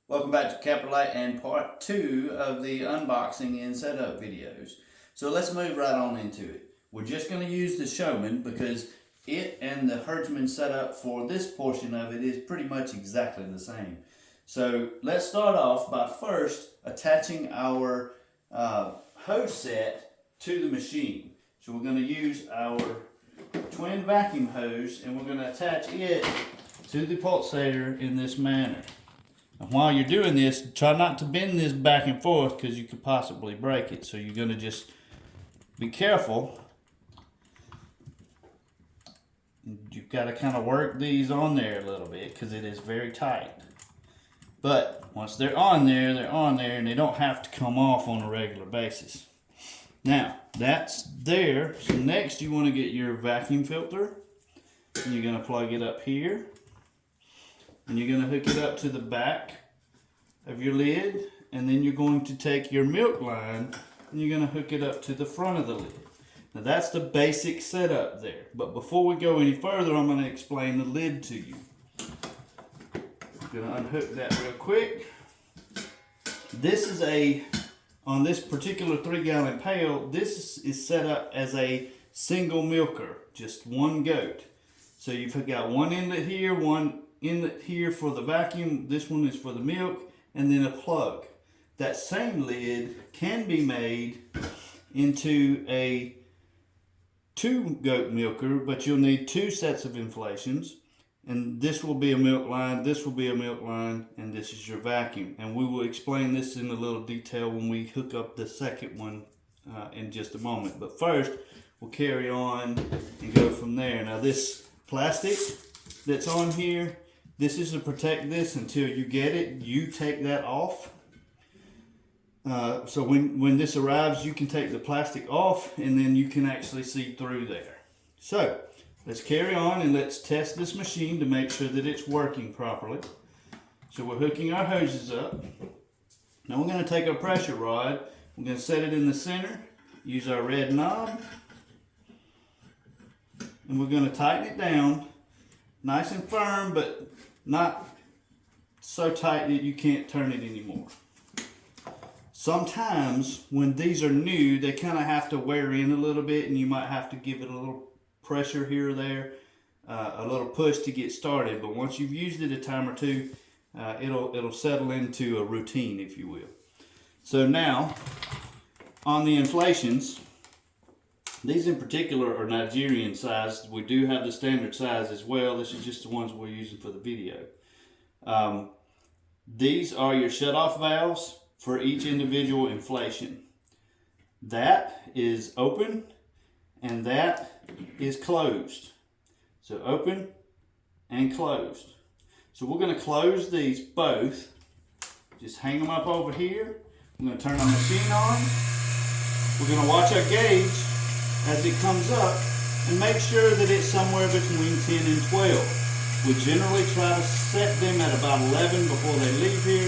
Welcome back to Capitalite and part 2 of the unboxing and setup videos. So let's move right on into it. We're just going to use the Showman because it and the Herdsman setup for this portion of it is pretty much exactly the same. So let's start off by first attaching our hose set to the machine. So we're going to use our twin vacuum hose and we're going to attach it to the pulsator in this manner. And while you're doing this, try not to bend this back and forth because you could possibly break it. So you're going to just be careful. You've got to kind of work these on there a little bit because it is very tight. But once they're on there and they don't have to come off on a regular basis. Now, that's there. So next you want to get your vacuum filter. And you're going to plug it up here. And you're going to hook it up to the back of your lid, and then you're going to take your milk line and you're going to hook it up to the front of the lid. Now that's the basic setup there, but before we go any further, I'm going to explain the lid to you. I'm going to unhook that real quick. This is on this particular 3-gallon pail, this is set up as a single milker, just one goat. So you've got one inlet here, one inlet here for the vacuum, this one is for the milk, and then a plug. That same lid can be made into a 2-goat milker, but you'll need 2 sets of inflations, and this will be a milk line, this will be a milk line, and this is your vacuum. And we will explain this in a little detail when we hook up the second one in just a moment. But first, we'll carry on and go from there. Now this plastic that's on here, this is to protect this until you get it. You take that off. So when this arrives, you can take the plastic off and then you can actually see through there. So let's carry on and let's test this machine to make sure that it's working properly. So we're hooking our hoses up. Now we're going to take our pressure rod. We're going to set it in the center. Use our red knob. And we're going to tighten it down. Nice and firm, but not so tight that you can't turn it anymore. Sometimes when these are new, they kind of have to wear in a little bit and you might have to give it a little pressure here or there, a little push to get started. But once you've used it a time or two, it'll settle into a routine, if you will. So now, on the inflations, these in particular are Nigerian sized. We do have the standard size as well. This is just the ones we're using for the video. These are your shutoff valves for each individual inflation. That is open and that is closed. So open and closed. So we're going to close these both. Just hang them up over here. I'm going to turn our machine on. We're going to watch our gauge as it comes up and make sure that it's somewhere between 10 and 12. We generally try to set them at about 11 before they leave here,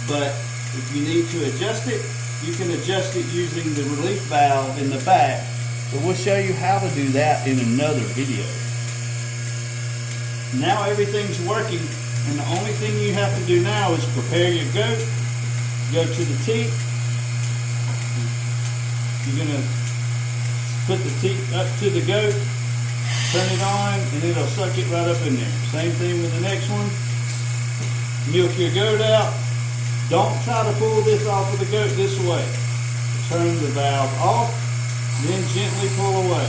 but if you need to adjust it, you can adjust it using the relief valve in the back, but we'll show you how to do that in another video. Now everything's working, and the only thing you have to do now is prepare your goat, go to the teat. You're going to put the teat up to the goat, turn it on, and it'll suck it right up in there. Same thing with the next one. Milk your goat out. Don't try to pull this off of the goat this way. Turn the valve off, then gently pull away.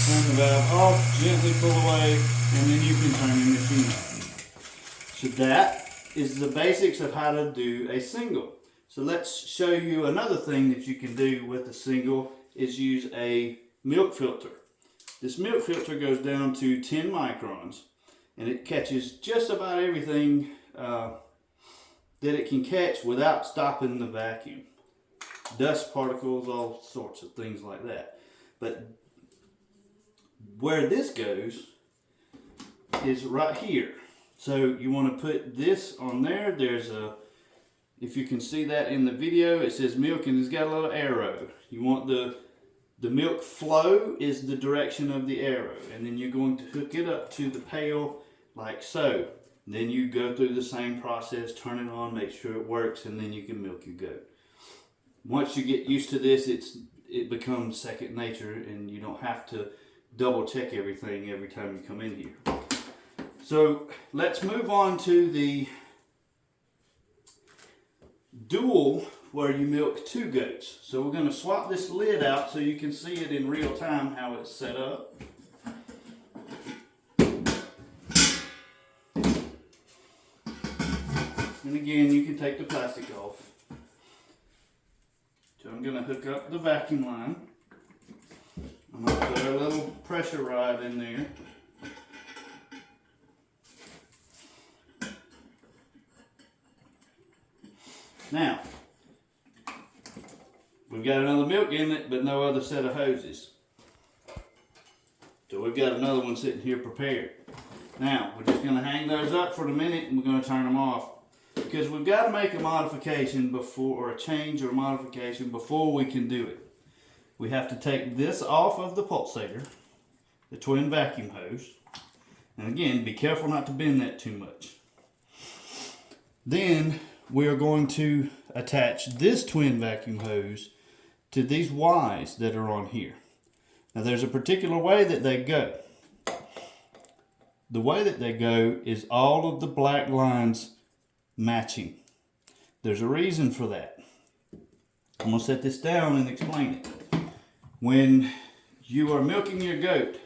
Turn the valve off, gently pull away, and then you can turn your machine off. So that is the basics of how to do a single. So let's show you another thing that you can do with a single is use a milk filter. This milk filter goes down to 10 microns and it catches just about everything that it can catch without stopping the vacuum. Dust particles, all sorts of things like that. But where this goes is right here. So you want to put this on there. There's a, if you can see that in the video, it says milk and it's got a little arrow. You want the milk flow is the direction of the arrow, and then you're going to hook it up to the pail like so. Then you go through the same process, turn it on, make sure it works, and then you can milk your goat. Once you get used to this, it becomes second nature, and you don't have to double check everything every time you come in here. So let's move on to the dual where you milk 2 goats. So we're going to swap this lid out so you can see it in real time how it's set up. And again, you can take the plastic off. So I'm going to hook up the vacuum line. I'm going to put a little pressure rod in there. Now, we've got another milk inlet, but no other set of hoses. So we've got another one sitting here prepared. Now, we're just going to hang those up for a minute and we're going to turn them off. Because we've got to make a modification before, or a change or a modification before we can do it. We have to take this off of the pulsator, the twin vacuum hose. And again, be careful not to bend that too much. Then we are going to attach this twin vacuum hose to these Ys that are on here. Now there's a particular way that they go. The way that they go is all of the black lines matching. There's a reason for that. I'm going to set this down and explain it. When you are milking your goat,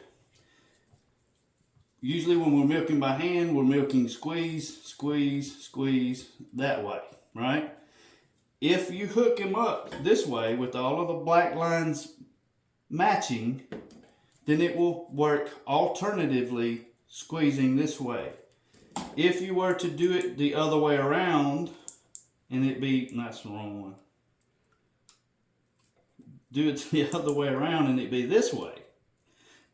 usually when we're milking by hand, we're milking squeeze, squeeze, squeeze that way, right? If you hook him up this way with all of the black lines matching, then it will work alternatively squeezing this way. If you were to do it the other way around, and that's the wrong one. Do it the other way around and it be this way,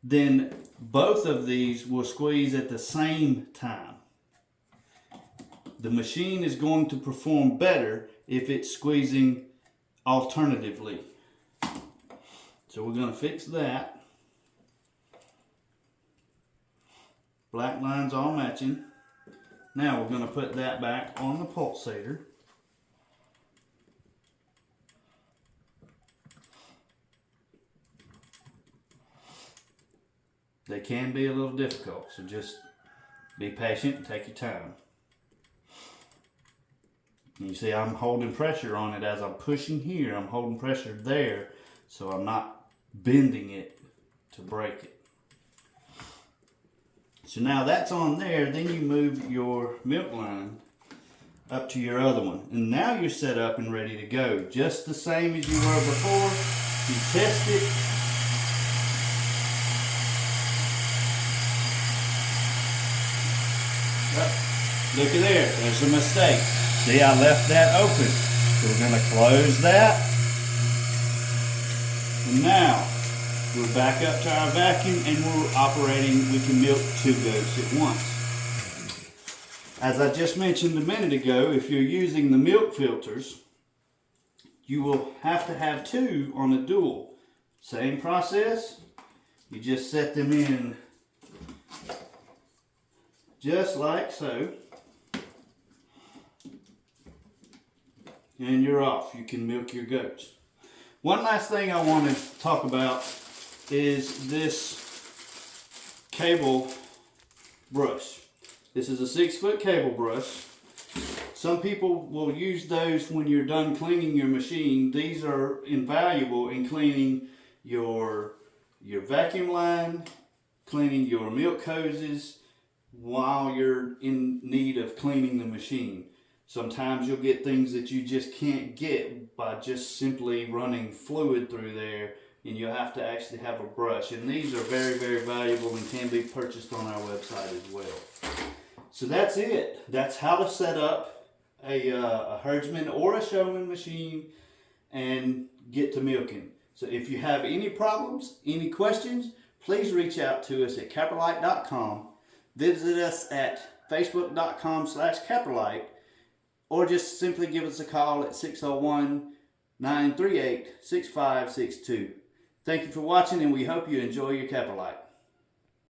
then both of these will squeeze at the same time. The machine is going to perform better if it's squeezing alternatively. So we're going to fix that. Black lines all matching. Now we're going to put that back on the pulsator. They can be a little difficult, so just be patient and take your time. And you see I'm holding pressure on it as I'm pushing here. I'm holding pressure there, so I'm not bending it to break it. So now that's on there, then you move your milk line up to your other one. And now you're set up and ready to go. Just the same as you were before. You test it. Look at there, there's a mistake. See, I left that open. So we're going to close that. And now, we're back up to our vacuum and we're operating, we can milk 2 goats at once. As I just mentioned a minute ago, if you're using the milk filters, you will have to have 2 on a dual. Same process, you just set them in just like so. And you're off. You can milk your goats. One last thing I want to talk about is this cable brush. This is a 6-foot cable brush. Some people will use those when you're done cleaning your machine. These are invaluable in cleaning your vacuum line, cleaning your milk hoses while you're in need of cleaning the machine. Sometimes you'll get things that you just can't get by just simply running fluid through there, and you'll have to actually have a brush. And these are very, very valuable and can be purchased on our website as well. So that's it. That's how to set up a herdsman or a showman machine and get to milking. So if you have any problems, any questions, please reach out to us at Caprolite.com. Visit us at Facebook.com/Caprolite. Or just simply give us a call at 601-938-6562. Thank you for watching, and we hope you enjoy your Caprolite.